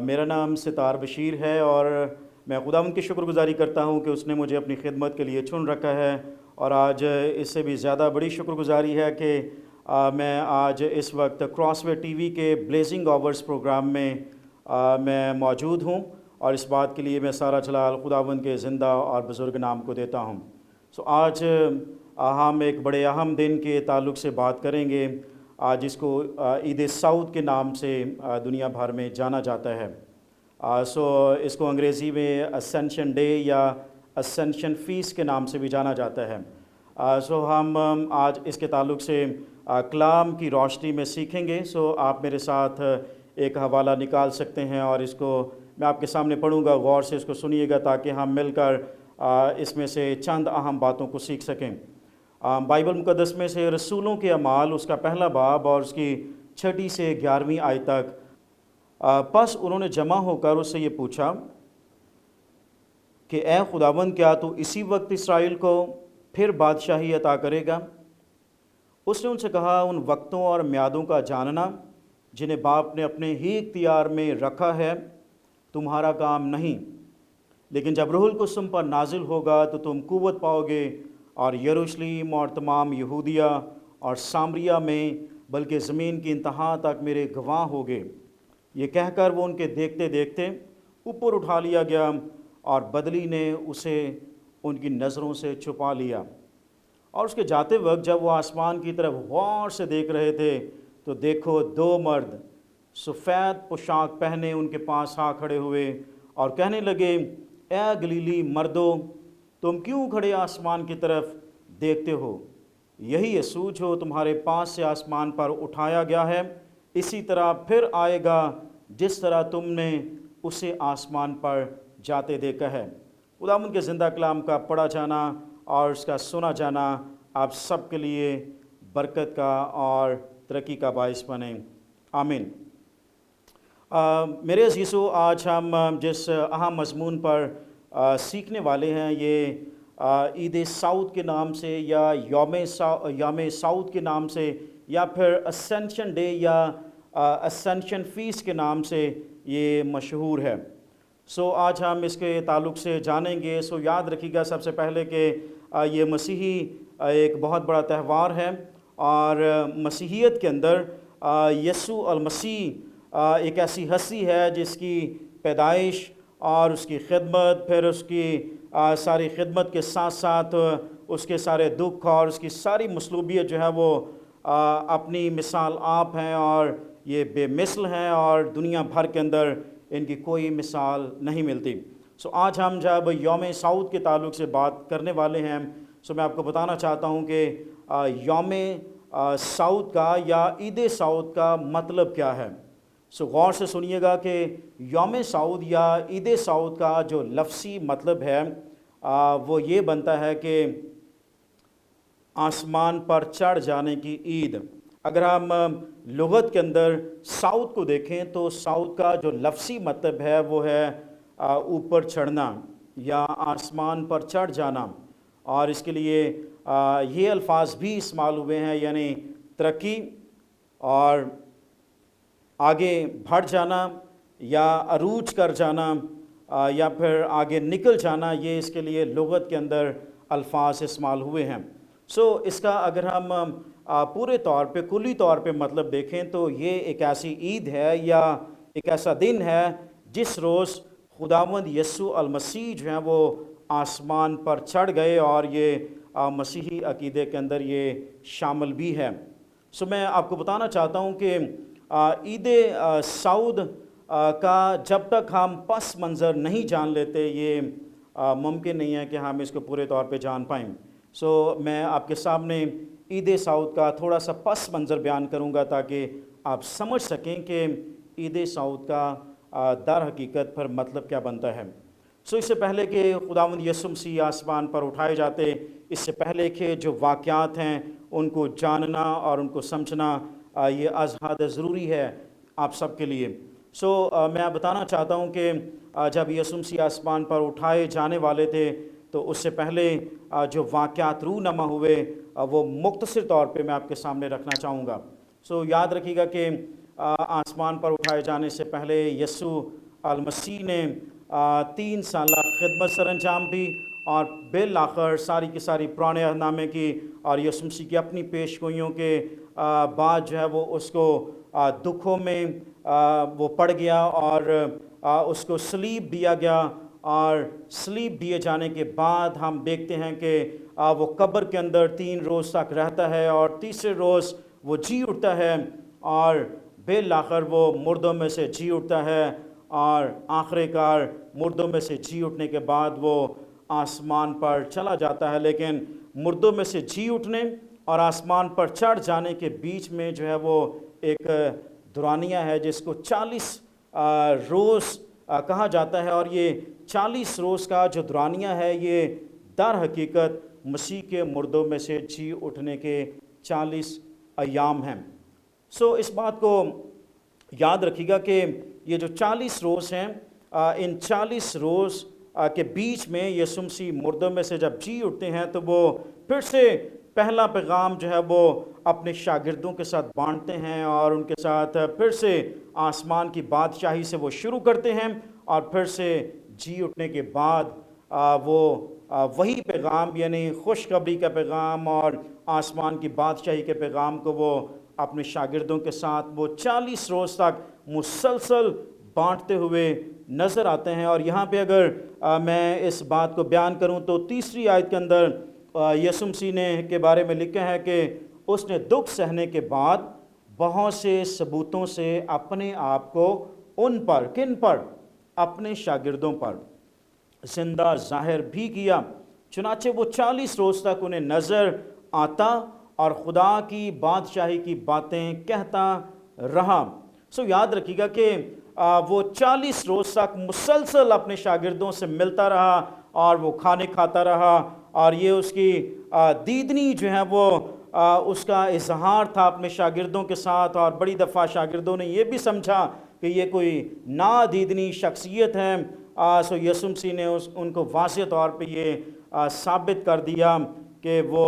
میرا نام ستار بشیر ہے اور میں خداوند کی شکر گزاری کرتا ہوں کہ اس نے مجھے اپنی خدمت کے لیے چن رکھا ہے، اور آج اس سے بھی زیادہ بڑی شکر گزاری ہے کہ میں آج اس وقت کراس وے ٹی وی کے بلیزنگ آورز پروگرام میں میں موجود ہوں، اور اس بات کے لیے میں سارا جلال خداوند کے زندہ اور بزرگ نام کو دیتا ہوں۔ آج ہم ایک بڑے اہم دن کے تعلق سے بات کریں گے، جس کو عید سعود کے نام سے دنیا بھر میں جانا جاتا ہے۔ اس کو انگریزی میں اسینشن ڈے یا اسینشن فیسٹ کے نام سے بھی جانا جاتا ہے۔ ہم آج اس کے تعلق سے کلام کی روشنی میں سیکھیں گے۔ آپ میرے ساتھ ایک حوالہ نکال سکتے ہیں اور اس کو میں آپ کے سامنے پڑھوں گا، غور سے اس کو سنیے گا تاکہ ہم مل کر اس میں سے چند اہم باتوں کو سیکھ سکیں۔ بائبل مقدس میں سے رسولوں کے اعمال اس کا پہلا باب اور اس کی 6 سے 11ویں آیت تک۔ پس انہوں نے جمع ہو کر اس سے یہ پوچھا کہ اے خداوند، کیا تو اسی وقت اسرائیل کو پھر بادشاہی عطا کرے گا؟ اس نے ان سے کہا، ان وقتوں اور میعادوں کا جاننا جنہیں باپ نے اپنے ہی اختیار میں رکھا ہے تمہارا کام نہیں، لیکن جب روح القدس پر نازل ہوگا تو تم قوت پاؤ گے، اور یروشلم اور تمام یہودیہ اور سامریہ میں بلکہ زمین کی انتہا تک میرے گواہ ہوگے۔ یہ کہہ کر وہ ان کے دیکھتے دیکھتے اوپر اٹھا لیا گیا، اور بدلی نے اسے ان کی نظروں سے چھپا لیا۔ اور اس کے جاتے وقت جب وہ آسمان کی طرف غور سے دیکھ رہے تھے تو دیکھو 2 مرد سفید پوشاک پہنے ان کے پاس آ کھڑے ہوئے اور کہنے لگے، اے گلیلی مردو، تم کیوں کھڑے آسمان کی طرف دیکھتے ہو؟ یہی یسوع جو تمہارے پاس سے آسمان پر اٹھایا گیا ہے، اسی طرح پھر آئے گا جس طرح تم نے اسے آسمان پر جاتے دیکھا ہے۔ خداوند کے زندہ کلام کا پڑھا جانا اور اس کا سنا جانا آپ سب کے لیے برکت کا اور ترقی کا باعث بنے، آمین۔ میرے عزیزو، آج ہم جس اہم مضمون پر سیکھنے والے ہیں، یہ عید سعود کے نام سے یا یوم سعود کے نام سے یا پھر اسینشن ڈے یا اسینشن فیسٹ کے نام سے یہ مشہور ہے۔ آج ہم اس کے تعلق سے جانیں گے۔ یاد رکھیے گا سب سے پہلے کہ یہ مسیحی ایک بہت بڑا تہوار ہے، اور مسیحیت کے اندر یسوع المسیح ایک ایسی ہستی ہے جس کی پیدائش اور اس کی خدمت، پھر اس کی ساری خدمت کے ساتھ ساتھ اس کے سارے دکھ اور اس کی ساری مصلوبیت جو ہے وہ اپنی مثال آپ ہیں، اور یہ بے مثل ہیں، اور دنیا بھر کے اندر ان کی کوئی مثال نہیں ملتی۔ آج ہم جب یوم سعود کے تعلق سے بات کرنے والے ہیں، میں آپ کو بتانا چاہتا ہوں کہ یوم سعود کا یا عید سعود کا مطلب کیا ہے۔ غور سے سنیے گا کہ یوم سعود یا عید سعود کا جو لفظی مطلب ہے وہ یہ بنتا ہے کہ آسمان پر چڑھ جانے کی عید۔ اگر ہم لغت کے اندر سعود کو دیکھیں تو سعود کا جو لفظی مطلب ہے وہ ہے اوپر چڑھنا یا آسمان پر چڑھ جانا، اور اس کے لیے یہ الفاظ بھی استعمال ہوئے ہیں، یعنی ترقی اور آگے بڑھ جانا یا عروج کر جانا یا پھر آگے نکل جانا، یہ اس کے لیے لغت کے اندر الفاظ استعمال ہوئے ہیں۔ اس کا اگر ہم پورے طور پہ کلی طور پہ مطلب دیکھیں تو یہ ایک ایسی عید ہے یا ایک ایسا دن ہے جس روز خداوند یسوع المسیح جو ہیں وہ آسمان پر چڑھ گئے، اور یہ مسیحی عقیدے کے اندر یہ شامل بھی ہے۔ میں آپ کو بتانا چاہتا ہوں کہ عید سعود کا جب تک ہم پس منظر نہیں جان لیتے، یہ ممکن نہیں ہے کہ ہم اس کو پورے طور پہ جان پائیں۔ میں آپ کے سامنے عید سعود کا تھوڑا سا پس منظر بیان کروں گا تاکہ آپ سمجھ سکیں کہ عید سعود کا در حقیقت پر مطلب کیا بنتا ہے۔ اس سے پہلے کہ خداوند یسوع مسیح آسمان پر اٹھائے جاتے، اس سے پہلے کہ جو واقعات ہیں ان کو جاننا اور ان کو سمجھنا یہ از حد ضروری ہے آپ سب کے لیے۔ میں بتانا چاہتا ہوں کہ جب یسوع مسیح آسمان پر اٹھائے جانے والے تھے تو اس سے پہلے جو واقعات رونما ہوئے وہ مختصر طور پہ میں آپ کے سامنے رکھنا چاہوں گا۔ یاد رکھیے گا کہ آسمان پر اٹھائے جانے سے پہلے یسوع المسیح نے 3 سالہ خدمت سر انجام دی اور بالآخر ساری کی ساری پرانے عہد نامے کی اور یسوع مسیح کی اپنی پیش گوئیوں کے بعد جو ہے وہ اس کو دکھوں میں وہ پڑ گیا اور اس کو صلیب دیا گیا، اور صلیب دیے جانے کے بعد ہم دیکھتے ہیں کہ وہ قبر کے اندر 3 روز تک رہتا ہے اور تیسرے روز وہ جی اٹھتا ہے اور بالآخر وہ مردوں میں سے جی اٹھتا ہے، اور آخر کار مردوں میں سے جی اٹھنے کے بعد وہ آسمان پر چلا جاتا ہے۔ لیکن مردوں میں سے جی اٹھنے اور آسمان پر چڑھ جانے کے بیچ میں جو ہے وہ ایک دورانیہ ہے جس کو 40 روز کہا جاتا ہے، اور یہ 40 روز کا جو دورانیہ ہے یہ در حقیقت مسیح کے مردوں میں سے جی اٹھنے کے 40 ایام ہیں۔ اس بات کو یاد رکھیے گا کہ یہ جو 40 روز ہیں، ان 40 روز کے بیچ میں یسوع مسیح مردوں میں سے جب جی اٹھتے ہیں تو وہ پھر سے پہلا پیغام جو ہے وہ اپنے شاگردوں کے ساتھ بانٹتے ہیں اور ان کے ساتھ پھر سے آسمان کی بادشاہی سے وہ شروع کرتے ہیں، اور پھر سے جی اٹھنے کے بعد وہ وہی پیغام یعنی خوشخبری کا پیغام اور آسمان کی بادشاہی کے پیغام کو وہ اپنے شاگردوں کے ساتھ وہ 40 روز تک مسلسل بانٹتے ہوئے نظر آتے ہیں۔ اور یہاں پہ اگر میں اس بات کو بیان کروں تو تیسری آیت کے اندر یسوع مسیح نے کے بارے میں لکھا ہے کہ اس نے دکھ سہنے کے بعد بہت سے ثبوتوں سے اپنے آپ کو ان پر، کن پر؟ اپنے شاگردوں پر زندہ ظاہر بھی کیا، چنانچہ وہ 40 روز تک انہیں نظر آتا اور خدا کی بادشاہی کی باتیں کہتا رہا۔ یاد رکھیے گا کہ وہ 40 روز تک مسلسل اپنے شاگردوں سے ملتا رہا اور وہ کھانے کھاتا رہا، اور یہ اس کی دیدنی جو ہے وہ اس کا اظہار تھا اپنے شاگردوں کے ساتھ، اور بڑی دفعہ شاگردوں نے یہ بھی سمجھا کہ یہ کوئی نادیدنی شخصیت ہے۔ یسوع مسیح نے ان کو واضح طور پہ یہ ثابت کر دیا کہ وہ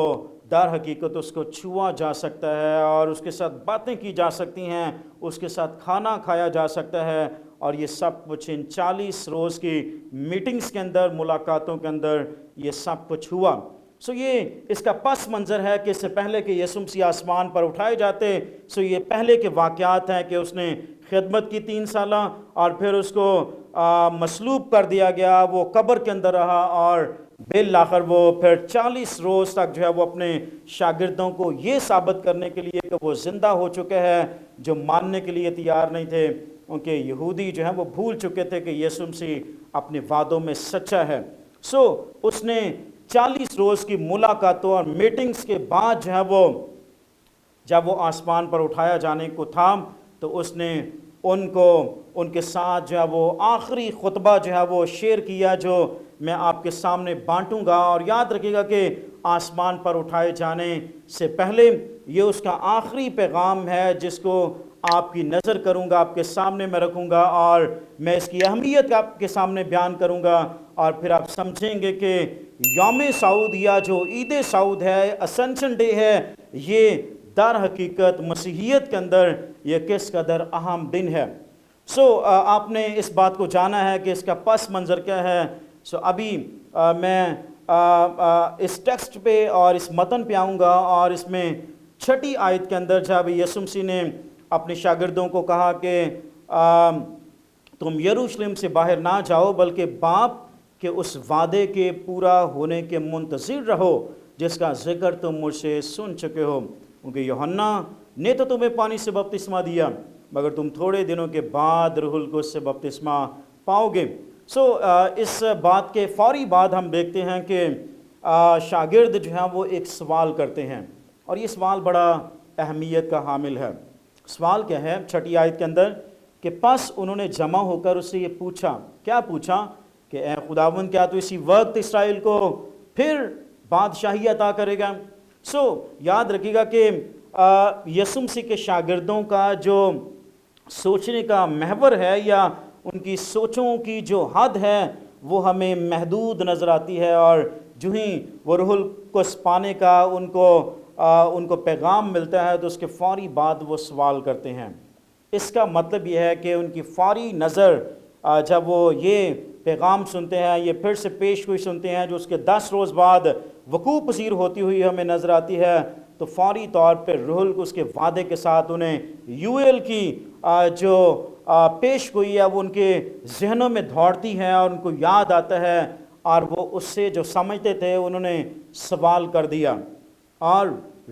در حقیقت اس کو چھوا جا سکتا ہے اور اس کے ساتھ باتیں کی جا سکتی ہیں، اس کے ساتھ کھانا کھایا جا سکتا ہے، اور یہ سب کچھ ان 40 روز کی میٹنگز کے اندر، ملاقاتوں کے اندر یہ سب کچھ ہوا۔ یہ اس کا پس منظر ہے کہ اس سے پہلے کہ یسوع مسیح آسمان پر اٹھائے جاتے، یہ پہلے کے واقعات ہیں کہ اس نے خدمت کی 3 سالہ اور پھر اس کو مصلوب کر دیا گیا، وہ قبر کے اندر رہا، اور بالآخر وہ پھر 40 روز تک جو ہے وہ اپنے شاگردوں کو یہ ثابت کرنے کے لیے کہ وہ زندہ ہو چکے ہیں، جو ماننے کے لیے تیار نہیں تھے، کیونکہ یہودی جو ہے وہ بھول چکے تھے کہ یسوع مسیح اپنے وعدوں میں سچا ہے۔ اس نے 40 روز کی ملاقاتوں اور میٹنگز کے بعد جو ہے وہ جب وہ آسمان پر اٹھایا جانے کو تھا تو اس نے ان کے ساتھ جو ہے وہ آخری خطبہ جو ہے وہ شیئر کیا جو میں آپ کے سامنے بانٹوں گا۔ اور یاد رکھیے گا کہ آسمان پر اٹھائے جانے سے پہلے یہ اس کا آخری پیغام ہے جس کو آپ کی نظر کروں گا، آپ کے سامنے میں رکھوں گا، اور میں اس کی اہمیت آپ کے سامنے بیان کروں گا، اور پھر آپ سمجھیں گے کہ یوم سعود یا جو عید سعود ہے، اسنشن ڈے ہے، یہ در حقیقت مسیحیت کے اندر یہ کس قدر اہم دن ہے۔ آپ نے اس بات کو جانا ہے کہ اس کا پس منظر کیا ہے۔ ابھی میں اس ٹیکسٹ پہ اور اس متن پہ آؤں گا، اور اس میں 6 آیت کے اندر جب یسوع مسیح نے اپنے شاگردوں کو کہا کہ تم یروشلم سے باہر نہ جاؤ بلکہ باپ کے اس وعدے کے پورا ہونے کے منتظر رہو جس کا ذکر تم مجھ سے سن چکے ہو، کیونکہ یوحنا نے تو تمہیں پانی سے بپتسمہ دیا مگر تم تھوڑے دنوں کے بعد روح القدس سے بپتسمہ پاؤ گے۔ اس بات کے فوری بعد ہم دیکھتے ہیں کہ شاگرد جو ہیں وہ ایک سوال کرتے ہیں، اور یہ سوال بڑا اہمیت کا حامل ہے۔ سوال کیا ہے 6 آیت کے اندر کہ پس انہوں نے جمع ہو کر اس سے یہ پوچھا، کیا پوچھا کہ اے خداوند کیا تو اسی وقت اسرائیل کو پھر بادشاہی عطا کرے گا؟ یاد رکھیے گا کہ یسوع مسیح کے شاگردوں کا جو سوچنے کا محور ہے یا ان کی سوچوں کی جو حد ہے وہ ہمیں محدود نظر آتی ہے، اور جو ہی وہ روح القدس پانے کا ان کو پیغام ملتا ہے تو اس کے فوری بعد وہ سوال کرتے ہیں۔ اس کا مطلب یہ ہے کہ ان کی فوری نظر جب وہ یہ پیغام سنتے ہیں، یہ پھر سے پیش گوئی سنتے ہیں جو اس کے 10 روز بعد وقوع پذیر ہوتی ہوئی ہمیں نظر آتی ہے، تو فوری طور پہ روح القدس کے وعدے کے ساتھ انہیں یوئیل کی جو پیش گوئی ہے وہ ان کے ذہنوں میں دوڑتی ہے اور ان کو یاد آتا ہے، اور وہ اس سے جو سمجھتے تھے انہوں نے سوال کر دیا، اور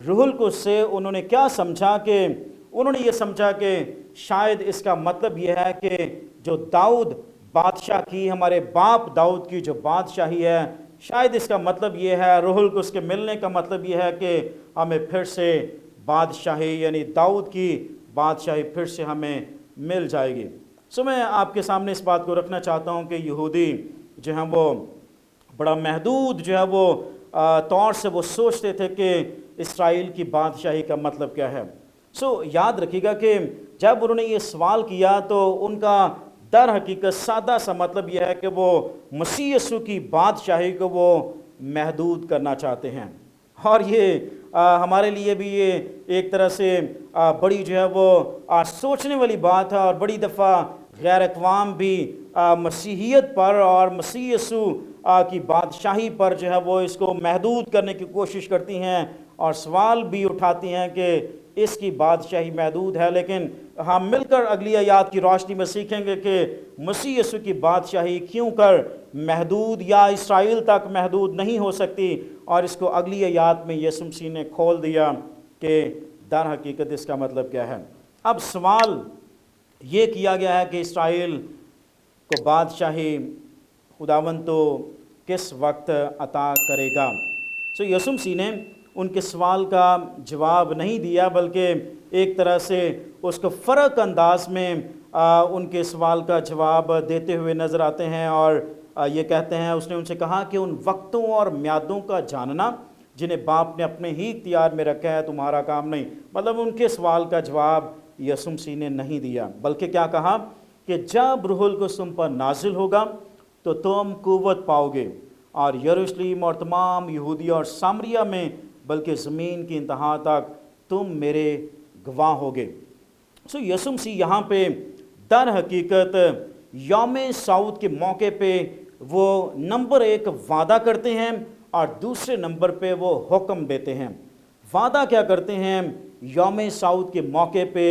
روح القدس سے انہوں نے کیا سمجھا کہ انہوں نے یہ سمجھا کہ شاید اس کا مطلب یہ ہے کہ جو داؤد بادشاہ کی، ہمارے باپ داؤد کی جو بادشاہی ہے، شاید اس کا مطلب یہ ہے، روح القدس کے ملنے کا مطلب یہ ہے کہ ہمیں پھر سے بادشاہی یعنی داؤد کی بادشاہی پھر سے ہمیں مل جائے گی۔ میں آپ کے سامنے اس بات کو رکھنا چاہتا ہوں کہ یہودی جو ہیں وہ بڑا محدود جو ہے وہ طور سے وہ سوچتے تھے کہ اسرائیل کی بادشاہی کا مطلب کیا ہے۔ یاد رکھیے گا کہ جب انہوں نے یہ سوال کیا تو ان کا در حقیقت سادہ سا مطلب یہ ہے کہ وہ مسیح یسوع کی بادشاہی کو وہ محدود کرنا چاہتے ہیں، اور یہ ہمارے لیے بھی یہ ایک طرح سے بڑی جو ہے وہ سوچنے والی بات ہے، اور بڑی دفعہ غیر اقوام بھی مسیحیت پر اور مسیح یسوع کی بادشاہی پر جو ہے وہ اس کو محدود کرنے کی کوشش کرتی ہیں، اور سوال بھی اٹھاتی ہیں کہ اس کی بادشاہی محدود ہے۔ لیکن ہم مل کر اگلی آیات کی روشنی میں سیکھیں گے کہ مسیح یسوع کی بادشاہی کیوں کر محدود یا اسرائیل تک محدود نہیں ہو سکتی، اور اس کو اگلی آیات میں یسوع مسیح نے کھول دیا کہ در حقیقت اس کا مطلب کیا ہے۔ اب سوال یہ کیا گیا ہے کہ اسرائیل کو بادشاہی خداوند تو کس وقت عطا کرے گا۔ یسوع مسیح نے ان کے سوال کا جواب نہیں دیا، بلکہ ایک طرح سے اس کو فرق انداز میں ان کے سوال کا جواب دیتے ہوئے نظر آتے ہیں، اور یہ کہتے ہیں، اس نے ان سے کہا کہ ان وقتوں اور میعادوں کا جاننا جنہیں باپ نے اپنے ہی اختیار میں رکھا ہے تمہارا کام نہیں۔ مطلب ان کے سوال کا جواب یسوع مسیح نے نہیں دیا، بلکہ کیا کہا کہ جب روح القدس تم پر نازل ہوگا تو تم قوت پاؤ گے، اور یروشلم اور تمام یہودیہ اور سامریہ میں بلکہ زمین کی انتہا تک تم میرے گواہ ہوگے۔ یسوع مسیح یہاں پہ در حقیقت یوم سعود کے موقع پہ وہ نمبر 1 وعدہ کرتے ہیں، اور دوسرے نمبر پہ وہ حکم دیتے ہیں۔ وعدہ کیا کرتے ہیں؟ یوم سعود کے موقع پہ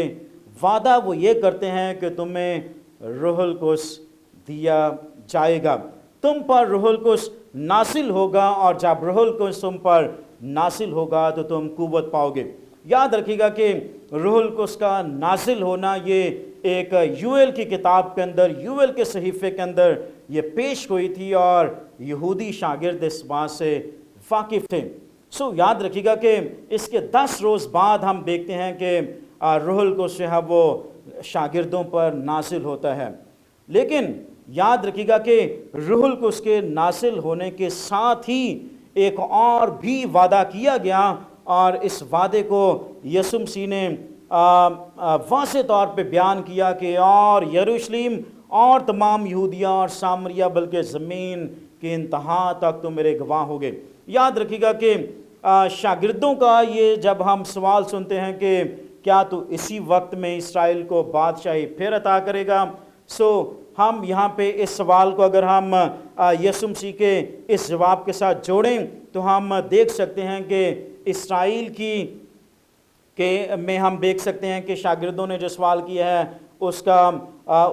وعدہ وہ یہ کرتے ہیں کہ تمہیں روح القدس دیا جائے گا، تم پر روح القدس نازل ہوگا، اور جب روح القدس تم پر نازل ہوگا تو تم قوت پاؤ گے۔ یاد رکھیے گا کہ روح القدس کا نازل ہونا یہ ایک یوئیل کی کتاب کے اندر، یوئیل کے صحیفے کے اندر یہ پیش ہوئی تھی، اور یہودی شاگرد اس بات سے واقف تھے۔ یاد رکھیے گا کہ اس کے 10 روز بعد ہم دیکھتے ہیں کہ روح القدس جو ہے وہ شاگردوں پر نازل ہوتا ہے۔ لیکن یاد رکھیے گا کہ روح القدس کے نازل ہونے کے ساتھ ہی ایک اور بھی وعدہ کیا گیا، اور اس وعدے کو یسوع مسیح نے واضح طور پہ بیان کیا کہ اور یروشلم اور تمام یہودیہ اور سامریہ بلکہ زمین کی انتہا تک تو میرے گواہ ہوگے۔ یاد رکھیے گا کہ شاگردوں کا یہ جب ہم سوال سنتے ہیں کہ کیا تو اسی وقت میں اسرائیل کو بادشاہی پھر عطا کرے گا، ہم یہاں پہ اس سوال کو اگر ہم یسوع مسیح کے اس جواب کے ساتھ جوڑیں تو ہم دیکھ سکتے ہیں کہ اسرائیل میں ہم دیکھ سکتے ہیں کہ شاگردوں نے جو سوال کیا ہے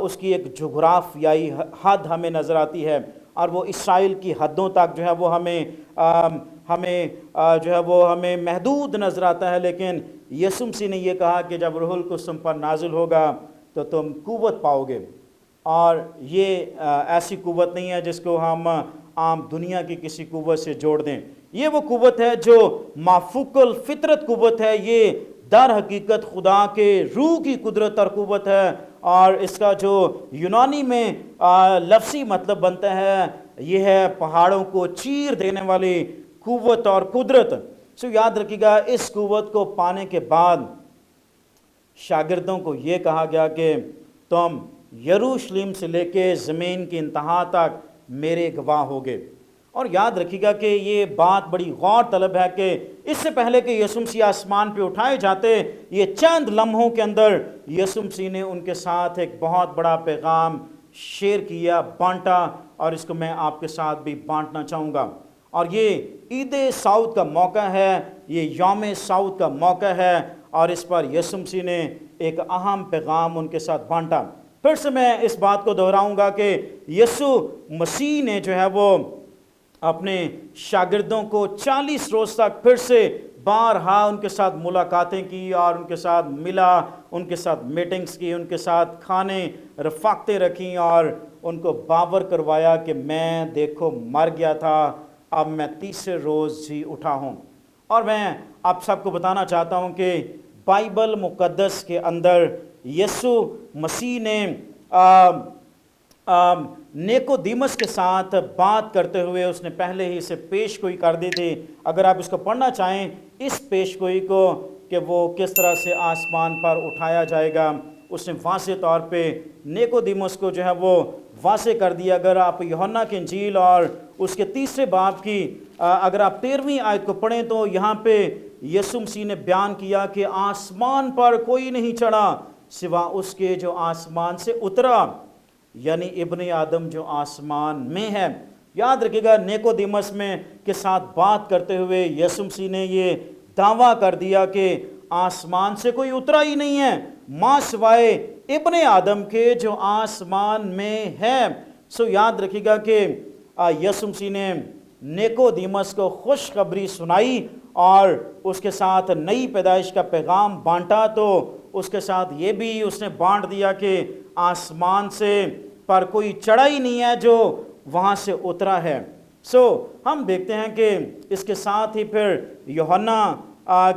اس کی ایک جغرافیائی حد ہمیں نظر آتی ہے، اور وہ اسرائیل کی حدوں تک جو ہے وہ ہمیں محدود نظر آتا ہے۔ لیکن یسوع مسیح نے یہ کہا کہ جب روح القدس تم پر نازل ہوگا تو تم قوت پاؤ گے، اور یہ ایسی قوت نہیں ہے جس کو ہم عام دنیا کی کسی قوت سے جوڑ دیں۔ یہ وہ قوت ہے جو مافوق الفطرت قوت ہے، یہ در حقیقت خدا کے روح کی قدرت اور قوت ہے، اور اس کا جو یونانی میں لفظی مطلب بنتا ہے یہ ہے پہاڑوں کو چیر دینے والی قوت اور قدرت۔ یاد رکھیے گا اس قوت کو پانے کے بعد شاگردوں کو یہ کہا گیا کہ تم یروشلم سے لے کے زمین کی انتہا تک میرے گواہ ہوگے۔ اور یاد رکھیے گا کہ یہ بات بڑی غور طلب ہے کہ اس سے پہلے کہ یسوع مسیح آسمان پہ اٹھائے جاتے، یہ چند لمحوں کے اندر یسوع مسیح نے ان کے ساتھ ایک بہت بڑا پیغام شیئر کیا، بانٹا، اور اس کو میں آپ کے ساتھ بھی بانٹنا چاہوں گا۔ اور یہ عید سعود کا موقع ہے، یہ یوم سعود کا موقع ہے، اور اس پر یسوع مسیح نے ایک اہم پیغام ان کے ساتھ بانٹا۔ پھر سے میں اس بات کو دہراؤں گا کہ یسوع مسیح نے جو ہے وہ اپنے شاگردوں کو 40 روز تک پھر سے بارہا ان کے ساتھ ملاقاتیں کی، اور ان کے ساتھ ملا، ان کے ساتھ میٹنگز کی، ان کے ساتھ کھانے رفاقتیں رکھیں، اور ان کو باور کروایا کہ میں دیکھو مر گیا تھا، اب میں تیسرے روز ہی اٹھا ہوں۔ اور میں آپ سب کو بتانا چاہتا ہوں کہ بائبل مقدس کے اندر یسوع مسیح نے نیکودیمس کے ساتھ بات کرتے ہوئے اس نے پہلے ہی اسے پیش گوئی کر دی تھی۔ اگر آپ اس کو پڑھنا چاہیں اس پیش گوئی کو کہ وہ کس طرح سے آسمان پر اٹھایا جائے گا، اس نے واضح طور پہ نیکودیمس کو جو ہے وہ واضح کر دیا۔ اگر آپ یوحنا کی انجیل اور اس کے 3 باب کی اگر آپ 13ویں آیت کو پڑھیں تو یہاں پہ یسوع مسیح نے بیان کیا کہ آسمان پر کوئی نہیں چڑھا سوا اس کے جو آسمان سے اترا، یعنی ابن آدم جو آسمان میں ہے۔ یاد رکھیے گا، نیکودیمس میں کے ساتھ بات کرتے ہوئے یسوع مسیح نے یہ دعویٰ کر دیا کہ آسمان سے کوئی اترا ہی نہیں ہے ماں سوائے ابن آدم کے جو آسمان میں ہے۔ سو یاد رکھیے گا کہ یسوع مسیح نے نیکودیمس کو خوشخبری سنائی اور اس کے ساتھ نئی پیدائش کا پیغام بانٹا، تو اس کے ساتھ یہ بھی اس نے بانٹ دیا کہ آسمان سے پر کوئی چڑھا ہی نہیں ہے جو وہاں سے اترا ہے۔ سو ہم دیکھتے ہیں کہ اس کے ساتھ ہی پھر یوحنا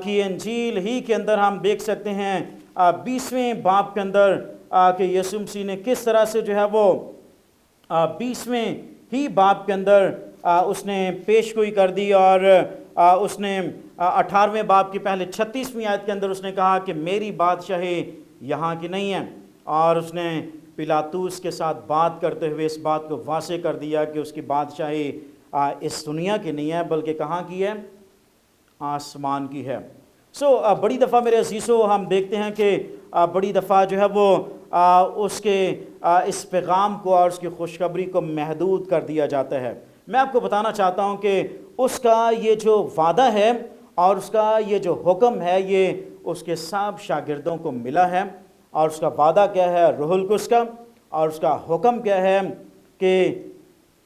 کی انجیل ہی کے اندر ہم دیکھ سکتے ہیں 20ویں باب کے اندر کہ یسوع مسیح نے کس طرح سے جو ہے وہ 20ویں ہی باب کے اندر اس نے پیش گوئی کر دی، اور اس نے 18ویں باب کی پہلے 36ویں آیت کے اندر اس نے کہا کہ میری بادشاہی یہاں کی نہیں ہے، اور اس نے پیلاطوس کے ساتھ بات کرتے ہوئے اس بات کو واضح کر دیا کہ اس کی بادشاہی اس دنیا کی نہیں ہے بلکہ کہاں کی ہے؟ آسمان کی ہے۔ سو بڑی دفعہ میرے عزیزو ہم دیکھتے ہیں کہ بڑی دفعہ جو ہے وہ اس کے اس پیغام کو اور اس کی خوشخبری کو محدود کر دیا جاتا ہے۔ میں آپ کو بتانا چاہتا ہوں کہ اس کا یہ جو وعدہ ہے اور اس کا یہ جو حکم ہے یہ اس کے سب شاگردوں کو ملا ہے، اور اس کا وعدہ کیا ہے؟ روح القدس کا، اور اس کا حکم کیا ہے کہ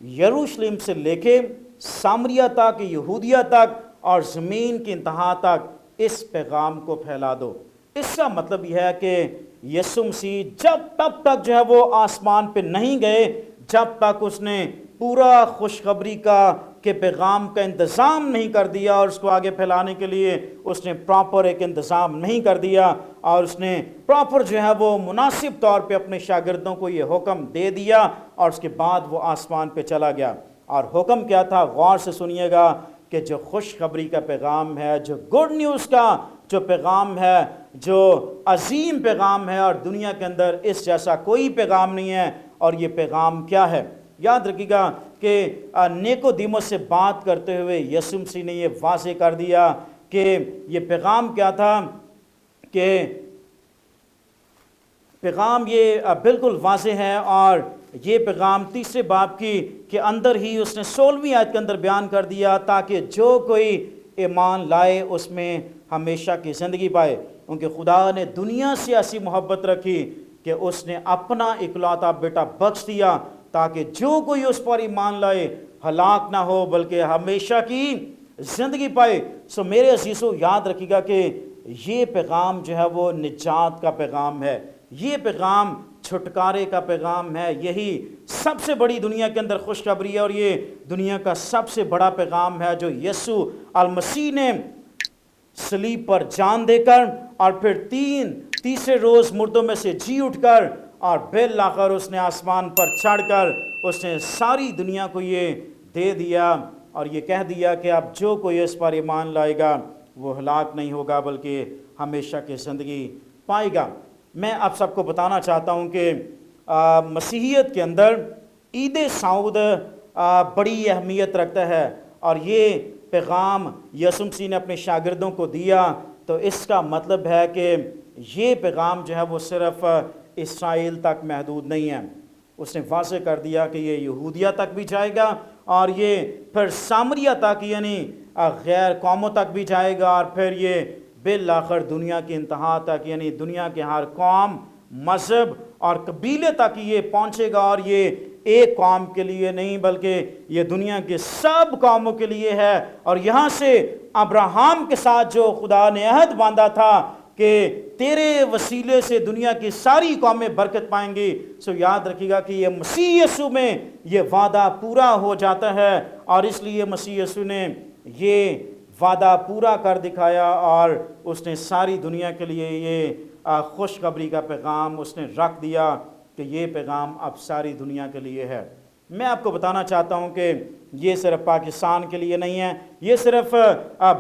یروشلم سے لے کے سامریہ تک، یہودیہ تک اور زمین کی انتہا تک اس پیغام کو پھیلا دو۔ اس کا مطلب یہ ہے کہ یسوع مسیح جب تب تک جو ہے وہ آسمان پہ نہیں گئے جب تک اس نے پورا خوشخبری کا کہ پیغام کا انتظام نہیں کر دیا، اور اس کو آگے پھیلانے کے لیے اس نے پراپر ایک انتظام نہیں کر دیا، اور اس نے پراپر جو ہے وہ مناسب طور پہ اپنے شاگردوں کو یہ حکم دے دیا، اور اس کے بعد وہ آسمان پہ چلا گیا۔ اور حکم کیا تھا؟ غور سے سنیے گا کہ جو خوشخبری کا پیغام ہے، جو گڈ نیوز کا جو پیغام ہے، جو عظیم پیغام ہے، اور دنیا کے اندر اس جیسا کوئی پیغام نہیں ہے۔ اور یہ پیغام کیا ہے؟ یاد رکھیے گا کہ نیکودیمس سے بات کرتے ہوئے یسوع مسیح نے یہ واضح کر دیا کہ یہ پیغام کیا تھا، کہ پیغام یہ بالکل واضح ہے، اور یہ پیغام 3 باب کی کے اندر ہی اس نے 16ویں آیت کے اندر بیان کر دیا تاکہ جو کوئی ایمان لائے اس میں ہمیشہ کی زندگی پائے، کیونکہ خدا نے دنیا سے ایسی محبت رکھی کہ اس نے اپنا اکلوتا بیٹا بخش دیا تاکہ جو کوئی اس پر ایمان لائے ہلاک نہ ہو بلکہ ہمیشہ کی زندگی پائے۔ سو میرے عزیزو یاد رکھیے گا کہ یہ پیغام جو ہے وہ نجات کا پیغام ہے، یہ پیغام چھٹکارے کا پیغام ہے، یہی سب سے بڑی دنیا کے اندر خوشخبری ہے، اور یہ دنیا کا سب سے بڑا پیغام ہے جو یسوع المسیح نے صلیب پر جان دے کر اور پھر تیسرے روز مردوں میں سے جی اٹھ کر اور بالآخر اس نے آسمان پر چڑھ کر اس نے ساری دنیا کو یہ دے دیا، اور یہ کہہ دیا کہ اب جو کوئی اس پر ایمان لائے گا وہ ہلاک نہیں ہوگا بلکہ ہمیشہ کی زندگی پائے گا۔ میں آپ سب کو بتانا چاہتا ہوں کہ مسیحیت کے اندر عید سعود بڑی اہمیت رکھتا ہے، اور یہ پیغام یسوع مسیح نے اپنے شاگردوں کو دیا، تو اس کا مطلب ہے کہ یہ پیغام جو ہے وہ صرف اسرائیل تک محدود نہیں ہے، اس نے واضح کر دیا کہ یہ یہودیہ تک بھی جائے گا اور یہ پھر سامریہ تک یعنی غیر قوموں تک بھی جائے گا، اور پھر یہ بالآخر دنیا کی انتہا تک یعنی دنیا کے ہر قوم، مذہب اور قبیلے تک یہ پہنچے گا۔ اور یہ ایک قوم کے لیے نہیں بلکہ یہ دنیا کے سب قوموں کے لیے ہے۔ اور یہاں سے ابراہیم کے ساتھ جو خدا نے عہد باندھا تھا کہ تیرے وسیلے سے دنیا کی ساری قومیں برکت پائیں گی، سو یاد رکھیے گا کہ یہ مسیح یسوع میں یہ وعدہ پورا ہو جاتا ہے، اور اس لیے مسیح یسوع نے یہ وعدہ پورا کر دکھایا، اور اس نے ساری دنیا کے لیے یہ خوشخبری کا پیغام اس نے رکھ دیا کہ یہ پیغام اب ساری دنیا کے لیے ہے۔ میں آپ کو بتانا چاہتا ہوں کہ یہ صرف پاکستان کے لیے نہیں ہے، یہ صرف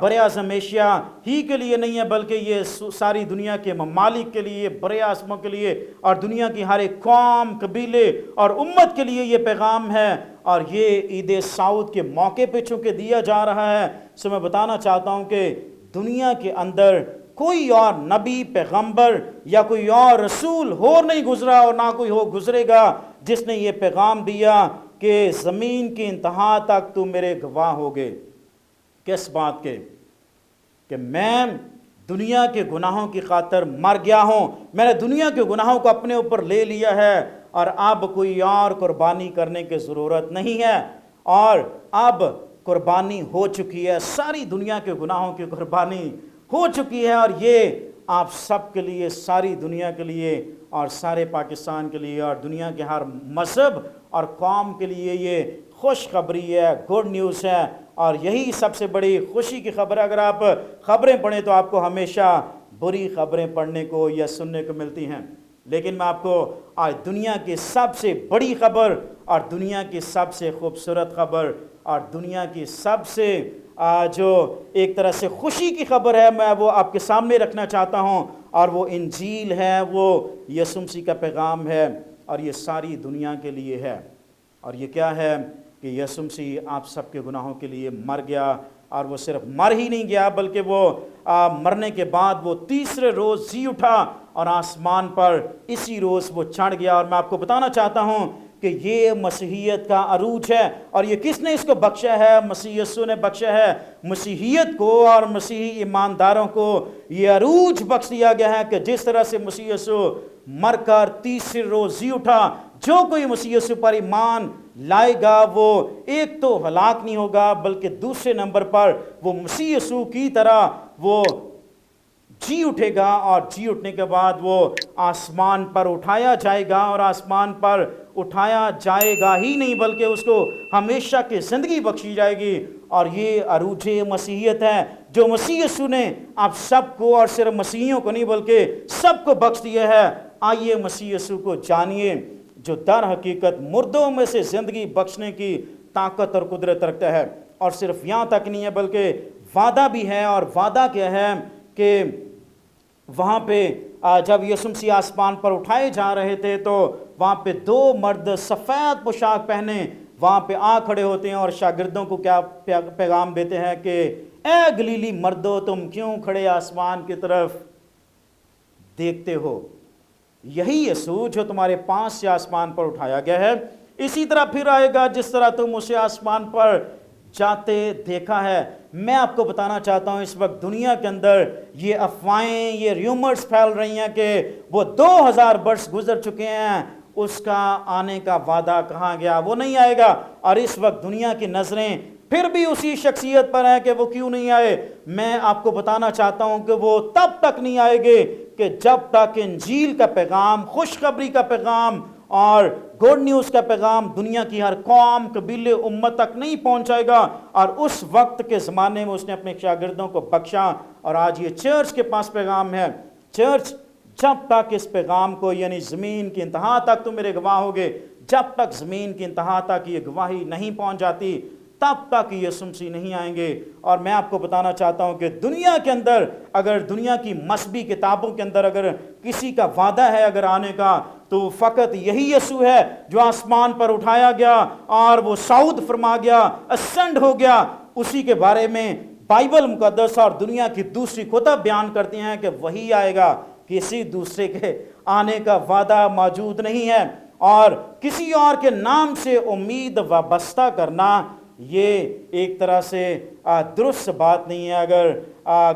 براعظم ایشیا ہی کے لیے نہیں ہے، بلکہ یہ ساری دنیا کے ممالک کے لیے، براعظموں کے لیے، اور دنیا کی ہر ایک قوم، قبیلے اور امت کے لیے یہ پیغام ہے۔ اور یہ عید سعود کے موقع پہ چونکہ دیا جا رہا ہے، سو میں بتانا چاہتا ہوں کہ دنیا کے اندر کوئی اور نبی، پیغمبر یا کوئی اور رسول نہیں گزرا اور نہ کوئی گزرے گا جس نے یہ پیغام دیا کہ زمین کی انتہا تک تو میرے گواہ ہوگے۔ کس بات کے؟ کہ میں دنیا کے گناہوں کی خاطر مر گیا ہوں، میں نے دنیا کے گناہوں کو اپنے اوپر لے لیا ہے، اور اب کوئی اور قربانی کرنے کی ضرورت نہیں ہے، اور اب قربانی ہو چکی ہے، ساری دنیا کے گناہوں کی قربانی ہو چکی ہے، اور یہ آپ سب کے لیے، ساری دنیا کے لیے، اور سارے پاکستان کے لیے، اور دنیا کے ہر مذہب اور قوم کے لیے یہ خوشخبری ہے، گڈ نیوز ہے۔ اور یہی سب سے بڑی خوشی کی خبر ہے۔ اگر آپ خبریں پڑھیں تو آپ کو ہمیشہ بری خبریں پڑھنے کو یا سننے کو ملتی ہیں، لیکن میں آپ کو آج دنیا کی سب سے بڑی خبر، اور دنیا کی سب سے خوبصورت خبر، اور دنیا کی سب سے جو ایک طرح سے خوشی کی خبر ہے، میں وہ آپ کے سامنے رکھنا چاہتا ہوں، اور وہ انجیل ہے، وہ یسوع مسیح کا پیغام ہے، اور یہ ساری دنیا کے لیے ہے۔ اور یہ کیا ہے کہ یسوع مسیح آپ سب کے گناہوں کے لیے مر گیا، اور وہ صرف مر ہی نہیں گیا بلکہ وہ مرنے کے بعد وہ تیسرے روز جی اٹھا، اور آسمان پر اسی روز وہ چڑھ گیا۔ اور میں آپ کو بتانا چاہتا ہوں کہ یہ مسیحیت کا عروج ہے، اور یہ کس نے اس کو بخشا ہے؟ مسیح یسوع نے بخشا ہے۔ مسیحیت کو اور مسیحی ایمانداروں کو یہ عروج بخش دیا گیا ہے کہ جس طرح سے مسیح یسوع مر کر تیسرے روز جی اٹھا، جو کوئی مسیح یسوع پر ایمان لائے گا وہ ایک تو ہلاک نہیں ہوگا، بلکہ دوسرے نمبر پر وہ مسیح یسوع کی طرح وہ جی اٹھے گا، اور جی اٹھنے کے بعد وہ آسمان پر اٹھایا جائے گا، اور آسمان پر اٹھایا جائے گا ہی نہیں بلکہ اس کو ہمیشہ کی زندگی بخشی جائے گی۔ اور یہ عروج مسیحیت ہے جو مسیح یسوع نے آپ سب کو، اور صرف مسیحیوں کو نہیں بلکہ سب کو بخش دیا ہے۔ آئیے مسیح یسوع کو جانیے جو در حقیقت مردوں میں سے زندگی بخشنے کی طاقت اور قدرت رکھتا ہے۔ اور صرف یہاں تک نہیں ہے بلکہ وعدہ بھی ہے، اور وعدہ کیا ہے کہ وہاں پہ جب یسوع مسیح آسمان پر اٹھائے جا رہے تھے تو وہاں پہ دو مرد سفید پوشاک پہنے وہاں پہ آ کھڑے ہوتے ہیں، اور شاگردوں کو کیا پیغام دیتے ہیں کہ اے گلیلی مردو، تم کیوں کھڑے آسمان کی طرف دیکھتے ہو؟ یہی یسوع جو تمہارے پاس سے آسمان پر اٹھایا گیا ہے، اسی طرح پھر آئے گا جس طرح تم اسے آسمان پر جاتے دیکھا ہے۔ میں آپ کو بتانا چاہتا ہوں اس وقت دنیا کے اندر یہ افواہیں، یہ ریومرز پھیل رہی ہیں کہ وہ 2000 برس گزر چکے ہیں، اس کا آنے کا وعدہ کہاں گیا؟ وہ نہیں آئے گا۔ اور اس وقت دنیا کی نظریں پھر بھی اسی شخصیت پر ہیں کہ وہ کیوں نہیں آئے۔ میں آپ کو بتانا چاہتا ہوں کہ وہ تب تک نہیں آئے گے کہ جب تک انجیل کا پیغام، خوشخبری کا پیغام اور گڈ نیوز کا پیغام دنیا کی ہر قوم، قبیلے، امت تک نہیں پہنچائے گا۔ اور اس وقت کے زمانے میں اس نے اپنے شاگردوں کو بخشا، اور آج یہ چرچ کے پاس پیغام ہے۔ چرچ جب تک اس پیغام کو یعنی زمین کی انتہا تک تم میرے گواہ ہوگے، جب تک زمین کی انتہا تک یہ گواہی نہیں پہنچ جاتی تب تک یسوع مسیح نہیں آئیں گے۔ اور میں آپ کو بتانا چاہتا ہوں کہ دنیا کے اندر، اگر دنیا کی مذہبی کتابوں کے اندر اگر کسی کا وعدہ ہے اگر آنے کا، تو فقط یہی یسوع ہے جو آسمان پر اٹھایا گیا اور وہ صعود فرما گیا، اسینڈ ہو گیا۔ اسی کے بارے میں بائبل مقدس اور دنیا کی دوسری کتب بیان کرتی ہیں کہ وہی آئے گا، کسی دوسرے کے آنے کا وعدہ موجود نہیں ہے۔ اور کسی اور کے نام سے امید وابستہ کرنا یہ ایک طرح سے درست بات نہیں ہے۔ اگر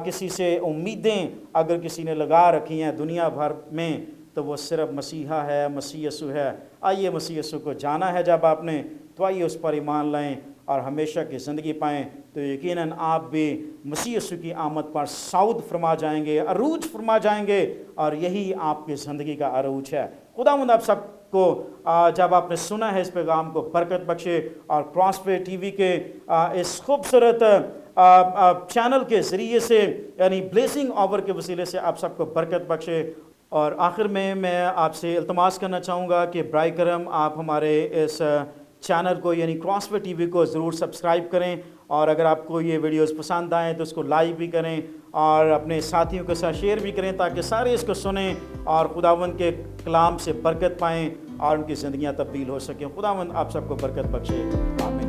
کسی سے امیدیں اگر کسی نے لگا رکھی ہیں دنیا بھر میں تو وہ صرف مسیحا ہے، مسیح یسوع ہے۔ آئیے مسیح یسوع کو جانا ہے جب آپ نے، تو آئیے اس پر ایمان لائیں اور ہمیشہ کی زندگی پائیں، تو یقیناً آپ بھی مسیح یسوع کی آمد پر صعود فرما جائیں گے، عروج فرما جائیں گے، اور یہی آپ کی زندگی کا عروج ہے۔ خداوند آپ سب کو جب آپ نے سنا ہے اس پیغام کو برکت بخشے، اور کراس وے ٹی وی کے اس خوبصورت چینل کے ذریعے سے یعنی بلیسنگ آور کے وسیلے سے آپ سب کو برکت بخشے۔ اور آخر میں آپ سے التماس کرنا چاہوں گا کہ برائے کرم آپ ہمارے اس چینل کو یعنی کراس وے ٹی وی کو ضرور سبسکرائب کریں، اور اگر آپ کو یہ ویڈیوز پسند آئیں تو اس کو لائک بھی کریں اور اپنے ساتھیوں کے ساتھ شیئر بھی کریں، تاکہ سارے اس کو سنیں اور خداوند کے کلام سے برکت پائیں اور ان کی زندگیاں تبدیل ہو سکیں۔ خداوند آپ سب کو برکت بخشے، آمین۔